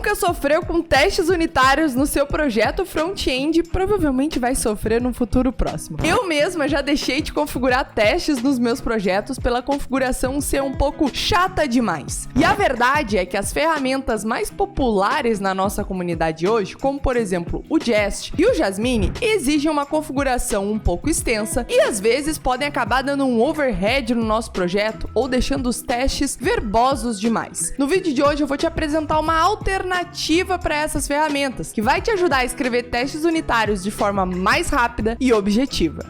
nunca sofreu com testes unitários no seu projeto front-end, provavelmente vai sofrer no futuro próximo. Eu mesma já deixei de configurar testes nos meus projetos pela configuração ser um pouco chata demais. E a verdade é que as ferramentas mais populares na nossa comunidade hoje, como por exemplo o Jest e o Jasmine, exigem uma configuração um pouco extensa e às vezes podem acabar dando um overhead no nosso projeto ou deixando os testes verbosos demais. No vídeo de hoje eu vou te apresentar uma alternativa para essas ferramentas, que vai te ajudar a escrever testes unitários de forma mais rápida e objetiva.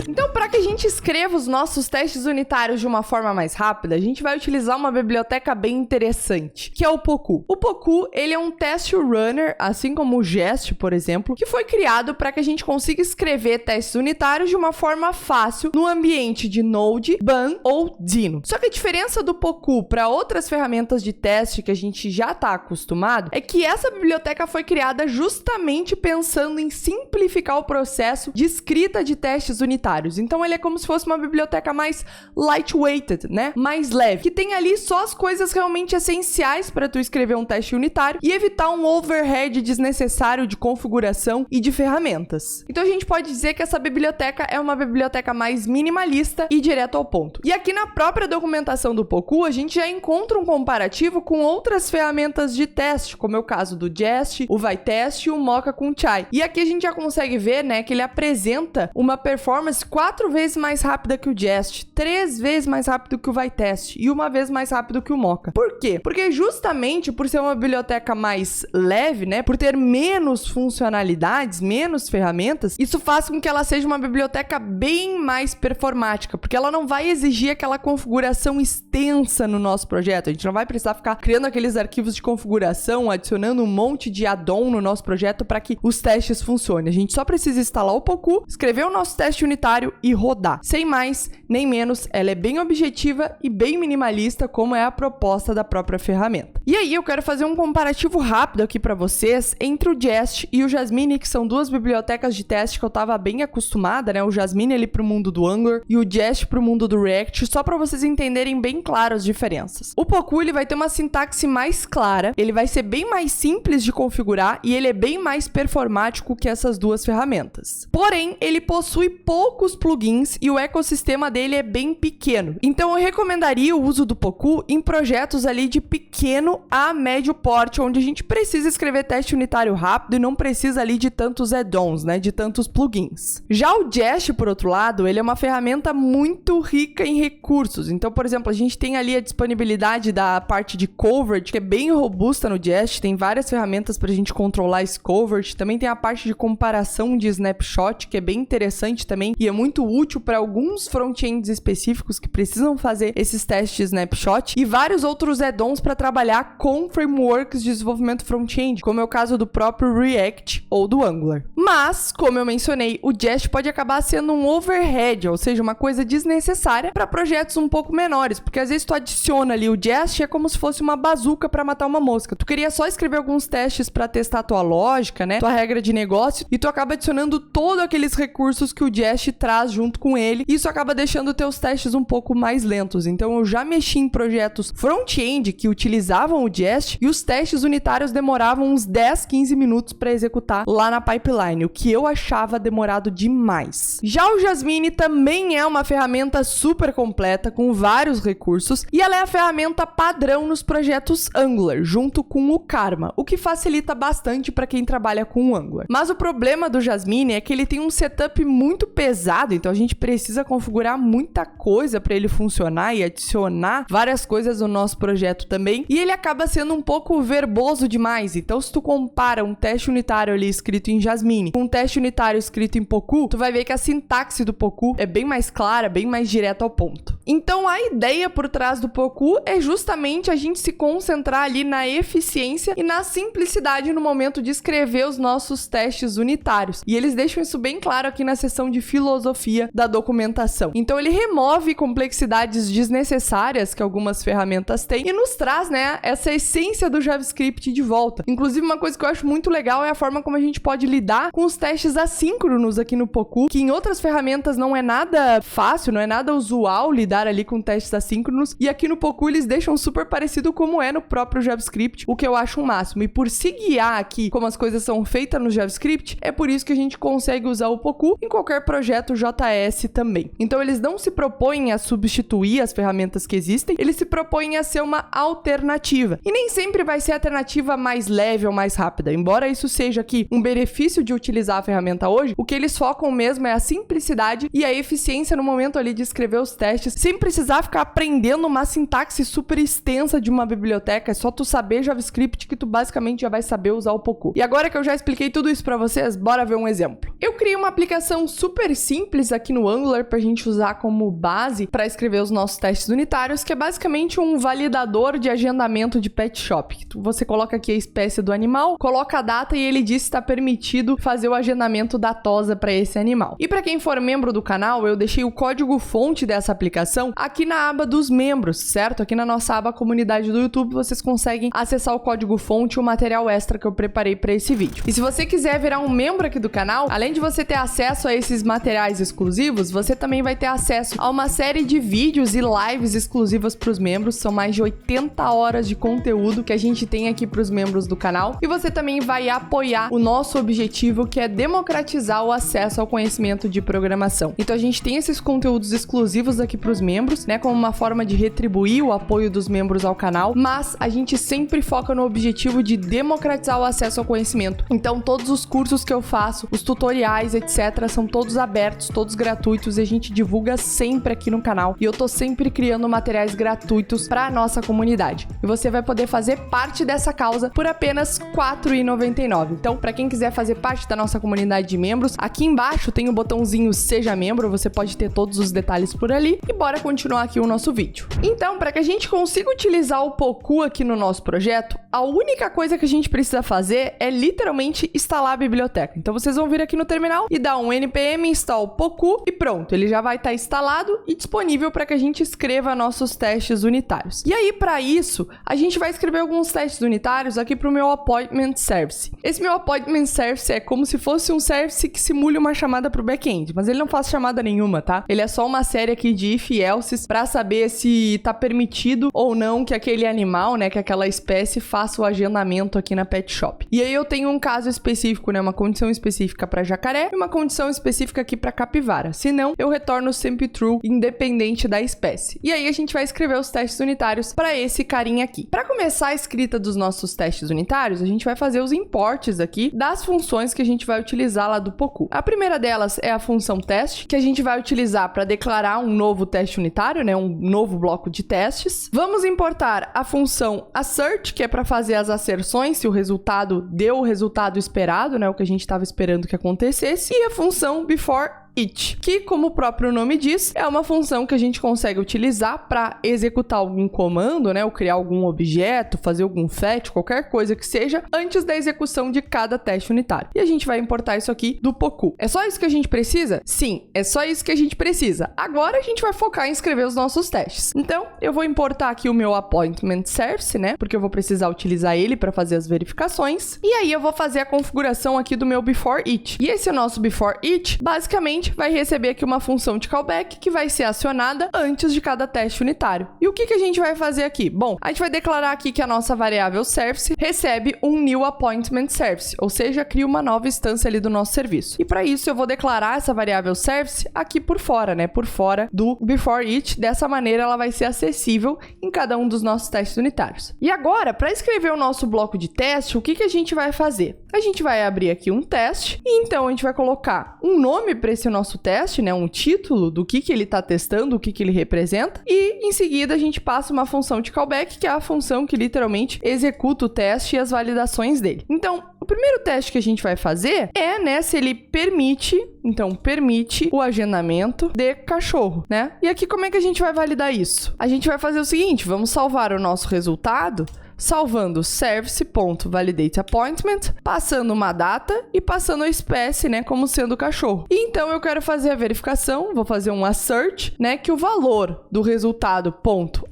Então, para que a gente escreva os nossos testes unitários de uma forma mais rápida, a gente vai utilizar uma biblioteca bem interessante, que é o Poku. O Poku, ele é um test runner, assim como o Jest, por exemplo, que foi criado para que a gente consiga escrever testes unitários de uma forma fácil no ambiente de Node, BAM ou Dino. Só que a diferença do Poku para outras ferramentas de teste que a gente já está acostumado é que essa biblioteca foi criada justamente pensando em simplificar o processo de escrita de testes unitários. Então ele é como se fosse uma biblioteca mais lightweighted, né? Mais leve, que tem ali só as coisas realmente essenciais para tu escrever um teste unitário e evitar um overhead desnecessário de configuração e de ferramentas. Então a gente pode dizer que essa biblioteca é uma biblioteca mais minimalista e direto ao ponto. E aqui na própria documentação do Poku, a gente já encontra um comparativo com outras ferramentas de teste, como é o caso do Jest, o Vitest e o Mocha com Chai. E aqui a gente já consegue ver, né, que ele apresenta uma performance 4 vezes mais rápida que o Jest, 3 vezes mais rápido que o Vitest e 1 vez mais rápido que o Mocha. Por quê? Porque justamente por ser uma biblioteca mais leve, né, por ter menos funcionalidades, menos ferramentas, isso faz com que ela seja uma biblioteca bem mais performática, porque ela não vai exigir aquela configuração extensa no nosso projeto. A gente não vai precisar ficar criando aqueles arquivos de configuração, adicionando um monte de add-on no nosso projeto para que os testes funcionem. A gente só precisa instalar o Poku, escrever o nosso teste unitário e rodar. Sem mais, nem menos, ela é bem objetiva e bem minimalista, como é a proposta da própria ferramenta. E aí eu quero fazer um comparativo rápido aqui para vocês entre o Jest e o Jasmine, que são duas bibliotecas de teste que eu estava bem acostumada, né? O Jasmine ele para o mundo do Angular e o Jest para o mundo do React, só para vocês entenderem bem claro as diferenças. O Poku ele vai ter uma sintaxe mais clara, ele vai ser bem mais simples de configurar e ele é bem mais performático que essas duas ferramentas. Porém, ele possui poucos plugins e o ecossistema dele é bem pequeno. Então eu recomendaria o uso do Poku em projetos ali de pequeno a médio porte, onde a gente precisa escrever teste unitário rápido e não precisa ali de tantos add-ons, né, de tantos plugins. Já o Jest, por outro lado, ele é uma ferramenta muito rica em recursos. Então, por exemplo, a gente tem ali a disponibilidade da parte de coverage, que é bem robusta no Jest, tem várias ferramentas para a gente controlar esse coverage. Também tem a parte de comparação de snapshot, que é bem interessante também e é muito útil para alguns front-ends específicos que precisam fazer esses testes de snapshot e vários outros add-ons para trabalhar com frameworks de desenvolvimento front-end, como é o caso do próprio React ou do Angular. Mas, como eu mencionei, o Jest pode acabar sendo um overhead, ou seja, uma coisa desnecessária para projetos um pouco menores, porque às vezes tu adiciona ali o Jest é como se fosse uma bazuca para matar uma mosca. Tu queria só escrever alguns testes para testar tua lógica, né, tua regra de negócio, e tu acaba adicionando todos aqueles recursos que o Jest traz junto com ele, e isso acaba deixando teus testes um pouco mais lentos. Então eu já mexi em projetos front-end que utilizavam o Jest e os testes unitários demoravam uns 10, 15 minutos para executar lá na pipeline, o que eu achava demorado demais. Já o Jasmine também é uma ferramenta super completa com vários recursos e ela é a ferramenta padrão nos projetos Angular, junto com o Karma, o que facilita bastante para quem trabalha com o Angular. Mas o problema do Jasmine é que ele tem um setup muito pesado, então a gente precisa configurar muita coisa para ele funcionar e adicionar várias coisas no nosso projeto também, e ele acaba sendo um pouco verboso demais. Então se tu compara um teste unitário ali escrito em Jasmine com um teste unitário escrito em Poku, tu vai ver que a sintaxe do Poku é bem mais clara, bem mais direta ao ponto. Então a ideia por trás do Poku é justamente a gente se concentrar ali na eficiência e na simplicidade no momento de escrever os nossos testes unitários. E eles deixam isso bem claro aqui na seção noção de filosofia da documentação. Então ele remove complexidades desnecessárias que algumas ferramentas têm e nos traz, né, essa essência do JavaScript de volta. Inclusive, uma coisa que eu acho muito legal é a forma como a gente pode lidar com os testes assíncronos aqui no Poku, que em outras ferramentas não é nada fácil, não é nada usual lidar ali com testes assíncronos, e aqui no Poku eles deixam super parecido como é no próprio JavaScript, o que eu acho o máximo. E por se guiar aqui como as coisas são feitas no JavaScript, é por isso que a gente consegue usar o Poku em qualquer projeto JS também. Então eles não se propõem a substituir as ferramentas que existem, eles se propõem a ser uma alternativa. E nem sempre vai ser a alternativa mais leve ou mais rápida. Embora isso seja aqui um benefício de utilizar a ferramenta hoje, o que eles focam mesmo é a simplicidade e a eficiência no momento ali de escrever os testes, sem precisar ficar aprendendo uma sintaxe super extensa de uma biblioteca. É só tu saber JavaScript que tu basicamente já vai saber usar o Poku. E agora que eu já expliquei tudo isso pra vocês, bora ver um exemplo. Eu criei uma aplicação super simples aqui no Angular pra gente usar como base para escrever os nossos testes unitários, que é basicamente um validador de agendamento de pet shop. Você coloca aqui a espécie do animal, coloca a data e ele diz se está permitido fazer o agendamento datosa para esse animal. E para quem for membro do canal, eu deixei o código-fonte dessa aplicação aqui na aba dos membros, certo? Aqui na nossa aba comunidade do YouTube, vocês conseguem acessar o código-fonte e o material extra que eu preparei para esse vídeo. E se você quiser virar um membro aqui do canal, além de você ter acesso a esses materiais exclusivos, você também vai ter acesso a uma série de vídeos e lives exclusivas para os membros. São mais de 80 horas de conteúdo que a gente tem aqui para os membros do canal. E você também vai apoiar o nosso objetivo, que é democratizar o acesso ao conhecimento de programação. Então a gente tem esses conteúdos exclusivos aqui para os membros, né, como uma forma de retribuir o apoio dos membros ao canal, mas a gente sempre foca no objetivo de democratizar o acesso ao conhecimento. Então todos os cursos que eu faço, os tutoriais, etc, são todos abertos, todos gratuitos, e a gente divulga sempre aqui no canal. E eu tô sempre criando materiais gratuitos para a nossa comunidade. E você vai poder fazer parte dessa causa por apenas R$ 4,99. Então, para quem quiser fazer parte da nossa comunidade de membros, aqui embaixo tem o botãozinho Seja Membro, você pode ter todos os detalhes por ali. E bora continuar aqui o nosso vídeo. Então, para que a gente consiga utilizar o Poku aqui no nosso projeto, a única coisa que a gente precisa fazer é literalmente instalar a biblioteca. Então, vocês vão vir aqui no terminal e dar um npm install Poku e pronto, ele já vai estar instalado e disponível para que a gente escreva nossos testes unitários. E aí, para isso, a gente vai escrever alguns testes unitários aqui para o meu appointment service. Esse meu appointment service é como se fosse um service que simule uma chamada para o back-end, mas ele não faz chamada nenhuma, tá? Ele é só uma série aqui de if e elses para saber se tá permitido ou não que aquele animal, né, que aquela espécie faça o agendamento aqui na pet shop. E aí eu tenho um caso específico, né, uma condição específica para jacaré e uma condição específica aqui para capivara. Se não, eu retorno sempre true, independente da espécie. E aí a gente vai escrever os testes unitários para esse carinha aqui. Para começar a escrita dos nossos testes unitários, a gente vai fazer os imports aqui das funções que a gente vai utilizar lá do Poku. A primeira delas é a função teste, que a gente vai utilizar para declarar um novo teste unitário, né, um novo bloco de testes. Vamos importar a função assert, que é para fazer as asserções se o resultado deu o resultado esperado, né, o que a gente estava esperando que acontecesse, e a função before it, que, como o próprio nome diz, é uma função que a gente consegue utilizar para executar algum comando, né, ou criar algum objeto, fazer algum fetch, qualquer coisa que seja, antes da execução de cada teste unitário. E a gente vai importar isso aqui do Poku. É só isso que a gente precisa? Sim, é só isso que a gente precisa. Agora a gente vai focar em escrever os nossos testes. Então, eu vou importar aqui o meu appointment service, né, porque eu vou precisar utilizar ele para fazer as verificações. E aí eu vou fazer a configuração aqui do meu before it. E esse nosso before it, basicamente, vai receber aqui uma função de callback que vai ser acionada antes de cada teste unitário. E o que a gente vai fazer aqui? Bom, a gente vai declarar aqui que a nossa variável service recebe um new appointment service, ou seja, cria uma nova instância ali do nosso serviço. E para isso eu vou declarar essa variável service aqui por fora, né? Por fora do before it. Dessa maneira ela vai ser acessível em cada um dos nossos testes unitários. E agora, para escrever o nosso bloco de teste, o que a gente vai fazer? A gente vai abrir aqui um teste e então a gente vai colocar um nome para esse nosso teste, né, um título do que ele está testando, o que ele representa, e em seguida a gente passa uma função de callback, que é a função que literalmente executa o teste e as validações dele. Então, o primeiro teste que a gente vai fazer é, né, se ele permite, então permite o agendamento de cachorro, né? E aqui como é que a gente vai validar isso? A gente vai fazer o seguinte, vamos salvar o nosso resultado salvando service.validateAppointment, passando uma data e passando a espécie, né, como sendo o cachorro. E então eu quero fazer a verificação, vou fazer um assert, né, que o valor do resultado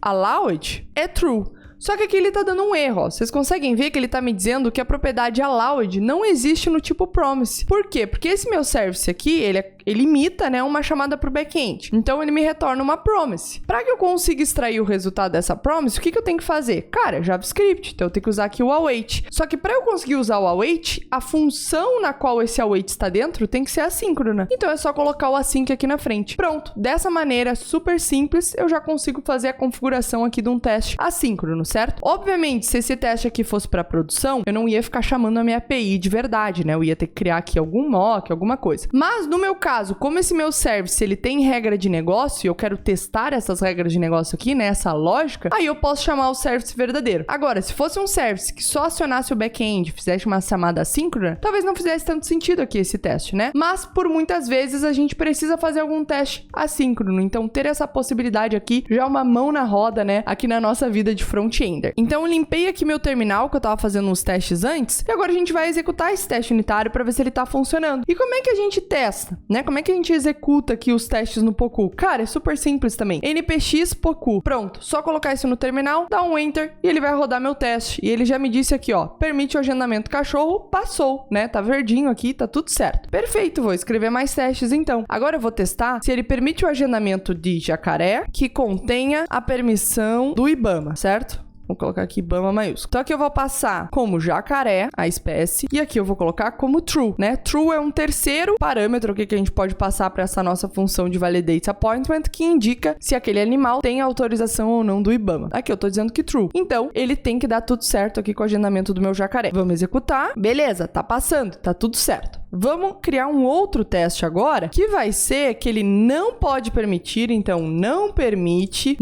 .allowed é true. Só que aqui ele tá dando um erro, ó. Vocês conseguem ver que ele tá me dizendo que a propriedade allowed não existe no tipo promise. Por quê? Porque esse meu service aqui, ele imita, né, uma chamada pro back-end. Então, ele me retorna uma promise. Para que eu consiga extrair o resultado dessa promise, o que eu tenho que fazer? Cara, JavaScript. Então, eu tenho que usar aqui o await. Só que para eu conseguir usar o await, a função na qual esse await está dentro tem que ser assíncrona. Então, é só colocar o async aqui na frente. Pronto. Dessa maneira, super simples, eu já consigo fazer a configuração aqui de um teste assíncrono, certo? Obviamente, se esse teste aqui fosse para produção, eu não ia ficar chamando a minha API de verdade, né? Eu ia ter que criar aqui algum mock, alguma coisa. Mas, no meu caso, como esse meu service, ele tem regra de negócio e eu quero testar essas regras de negócio aqui, né? Essa lógica, aí eu posso chamar o service verdadeiro. Agora, se fosse um service que só acionasse o back-end, fizesse uma chamada assíncrona, talvez não fizesse tanto sentido aqui esse teste, né? Mas, por muitas vezes, a gente precisa fazer algum teste assíncrono. Então, ter essa possibilidade aqui já é uma mão na roda, né? Aqui na nossa vida de front-ender. Então, eu limpei aqui meu terminal, que eu tava fazendo uns testes antes, e agora a gente vai executar esse teste unitário para ver se ele tá funcionando. E como é que a gente testa, né? Como é que a gente executa aqui os testes no Poku? Cara, é super simples também. npx Poku. Pronto. Só colocar isso no terminal, dar um enter e ele vai rodar meu teste. E ele já me disse aqui, ó, permite o agendamento cachorro, passou, né? Tá verdinho aqui, tá tudo certo. Perfeito, vou escrever mais testes então. Agora eu vou testar se ele permite o agendamento de jacaré que contenha a permissão do IBAMA, certo? Vou colocar aqui IBAMA maiúsculo. Então aqui eu vou passar como jacaré, a espécie, e aqui eu vou colocar como true, né? True é um terceiro parâmetro aqui que a gente pode passar para essa nossa função de validateAppointment, que indica se aquele animal tem autorização ou não do IBAMA. Aqui eu tô dizendo que true. Então, ele tem que dar tudo certo aqui com o agendamento do meu jacaré. Vamos executar. Beleza, tá passando, tá tudo certo. Vamos criar um outro teste agora, que vai ser que ele não pode permitir, então não permite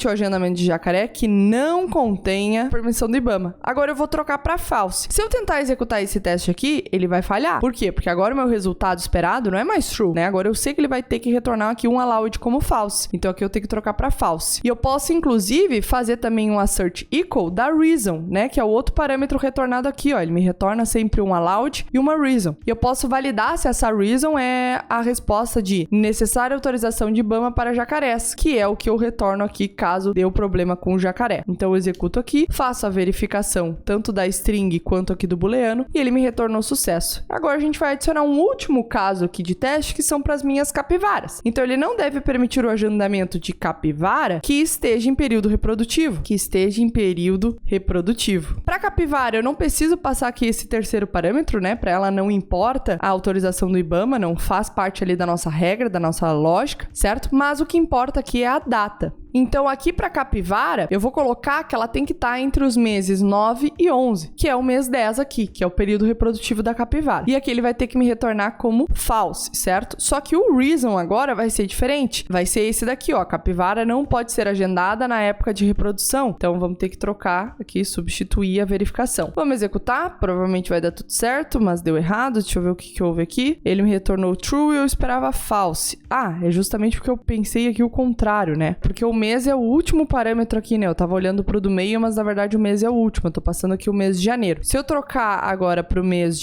o agendamento de jacaré que não contenha permissão do IBAMA. Agora eu vou trocar para false. Se eu tentar executar esse teste aqui, ele vai falhar. Por quê? Porque agora o meu resultado esperado não é mais true, né? Agora eu sei que ele vai ter que retornar aqui um allowed como false. Então aqui eu tenho que trocar para false. E eu posso, inclusive, fazer também um assert equal da reason, né? Que é o outro parâmetro retornado aqui, ó. Ele me retorna sempre um allowed e uma reason. E eu posso validar se essa reason é a resposta de necessária autorização de IBAMA para jacarés, que é o que eu retorno aqui caso dê o problema com o jacaré. Então eu executo aqui, faço a verificação tanto da string quanto aqui do booleano e ele me retornou sucesso. Agora a gente vai adicionar um último caso aqui de teste que são para as minhas capivaras. Então ele não deve permitir o agendamento de capivara que esteja em período reprodutivo. Para capivara eu não preciso passar aqui esse terceiro parâmetro, né? Para ela não importa a autorização do IBAMA, não faz parte ali da nossa regra, da nossa lógica, certo? Mas o que importa aqui é a data. Então, aqui para capivara, eu vou colocar que ela tem que estar entre os meses 9 e 11, que é o mês 10 aqui, que é o período reprodutivo da capivara. E aqui ele vai ter que me retornar como false, certo? Só que o reason agora vai ser diferente. Vai ser esse daqui, ó. A capivara não pode ser agendada na época de reprodução. Então, vamos ter que trocar aqui, substituir a verificação. Vamos executar. Provavelmente vai dar tudo certo, mas deu errado. Deixa eu ver o que houve aqui. Ele me retornou true e eu esperava false. Ah, é justamente porque eu pensei aqui o contrário, né? Porque o mês é o último parâmetro aqui, né? Eu tava olhando pro do meio, mas na verdade o mês é o último. Eu tô passando aqui o mês de janeiro. Se eu trocar agora pro mês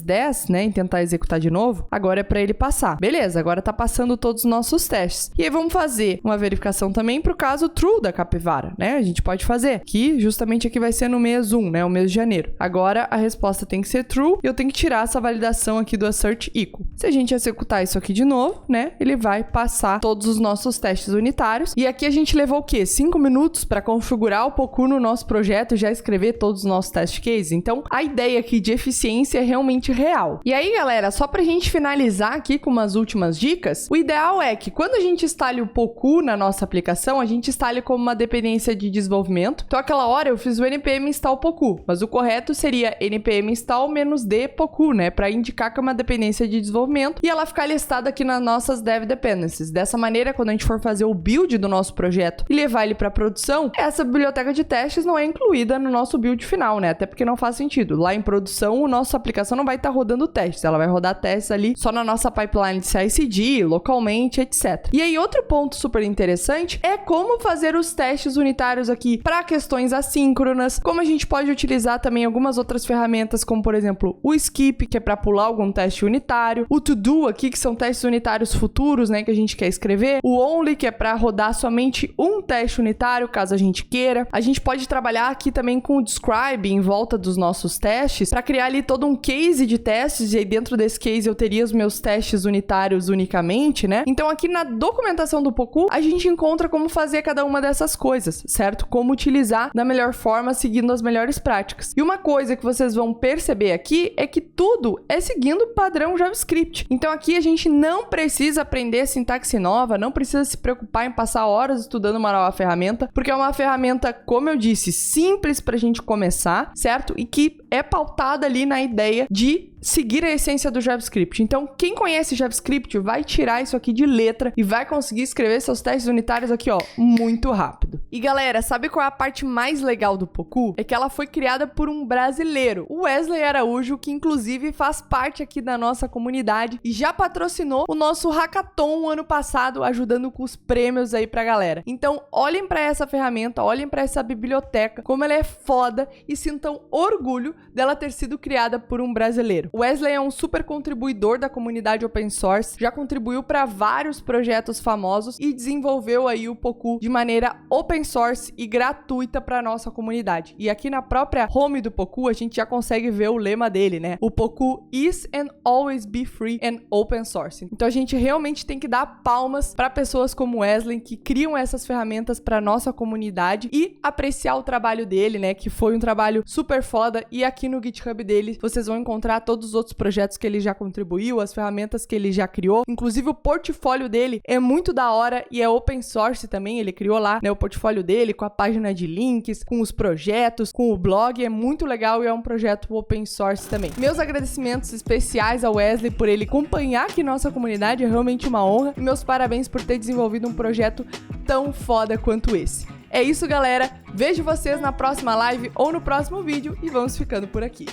10, né, e tentar executar de novo, agora é para ele passar. Beleza, agora tá passando todos os nossos testes. E aí vamos fazer uma verificação também pro caso true da capivara, né? A gente pode fazer, que justamente aqui vai ser no mês 1, né, o mês de janeiro. Agora a resposta tem que ser true e eu tenho que tirar essa validação aqui do assert equal. Se a gente executar isso aqui de novo, né, ele vai passar todos os nossos testes unitários. E aqui a gente levou o quê? 5 minutos para configurar o Poku no nosso projeto e já escrever todos os nossos test cases. Então, a ideia aqui de eficiência é realmente real. E aí, galera, só pra gente finalizar aqui com umas últimas dicas, o ideal é que quando a gente instale o Poku na nossa aplicação, a gente instale como uma dependência de desenvolvimento. Então, aquela hora eu fiz o npm install Poku, mas o correto seria npm install -d Poku, né, pra indicar que é uma dependência de desenvolvimento e ela ficar listada aqui nas nossas dev dependencies. Dessa maneira, quando a gente for fazer o build do nosso projeto e levar ele pra produção, essa biblioteca de testes não é incluída no nosso build final, né, até porque não faz sentido. Lá em produção, o nosso aplicativo aplicação não vai estar rodando testes, ela vai rodar testes ali só na nossa pipeline de CI/CD, localmente, etc. E aí, outro ponto super interessante é como fazer os testes unitários aqui para questões assíncronas, como a gente pode utilizar também algumas outras ferramentas, como por exemplo o skip, que é para pular algum teste unitário, o to do aqui, que são testes unitários futuros, né, que a gente quer escrever, o only, que é para rodar somente um teste unitário, caso a gente queira. A gente pode trabalhar aqui também com o describe em volta dos nossos testes, para criar ali todo um case de testes, e aí dentro desse case eu teria os meus testes unitários unicamente, né? Então aqui na documentação do Poku, a gente encontra como fazer cada uma dessas coisas, certo? Como utilizar da melhor forma, seguindo as melhores práticas. E uma coisa que vocês vão perceber aqui é que tudo é seguindo o padrão JavaScript. Então aqui a gente não precisa aprender sintaxe nova, não precisa se preocupar em passar horas estudando uma nova ferramenta, porque é uma ferramenta, como eu disse, simples pra gente começar, certo? E que é pautada ali na ideia de seguir a essência do JavaScript. Então, quem conhece JavaScript vai tirar isso aqui de letra e vai conseguir escrever seus testes unitários aqui, ó, muito rápido. E galera, sabe qual é a parte mais legal do Poku? É que ela foi criada por um brasileiro, o Wesley Araújo, que inclusive faz parte aqui da nossa comunidade e já patrocinou o nosso Hackathon ano passado, ajudando com os prêmios aí pra galera. Então, olhem pra essa ferramenta, olhem pra essa biblioteca, como ela é foda, e sintam orgulho dela ter sido criada por um brasileiro. O Wesley é um super contribuidor da comunidade open source, já contribuiu para vários projetos famosos e desenvolveu aí o Poku de maneira open source e gratuita para nossa comunidade. E aqui na própria home do Poku a gente já consegue ver o lema dele, né? O Poku is and always be free and open source. Então a gente realmente tem que dar palmas para pessoas como Wesley que criam essas ferramentas para nossa comunidade e apreciar o trabalho dele, né? Que foi um trabalho super foda, e aqui no GitHub dele vocês vão encontrar todos os outros projetos que ele já contribuiu, as ferramentas que ele já criou. Inclusive o portfólio dele é muito da hora e é open source também. Ele criou lá, né, o portfólio dele com a página de links, com os projetos, com o blog. É muito legal e é um projeto open source também. Meus agradecimentos especiais ao Wesley por ele acompanhar aqui nossa comunidade, é realmente uma honra. E meus parabéns por ter desenvolvido um projeto tão foda quanto esse. É isso, galera. Vejo vocês na próxima live ou no próximo vídeo e vamos ficando por aqui.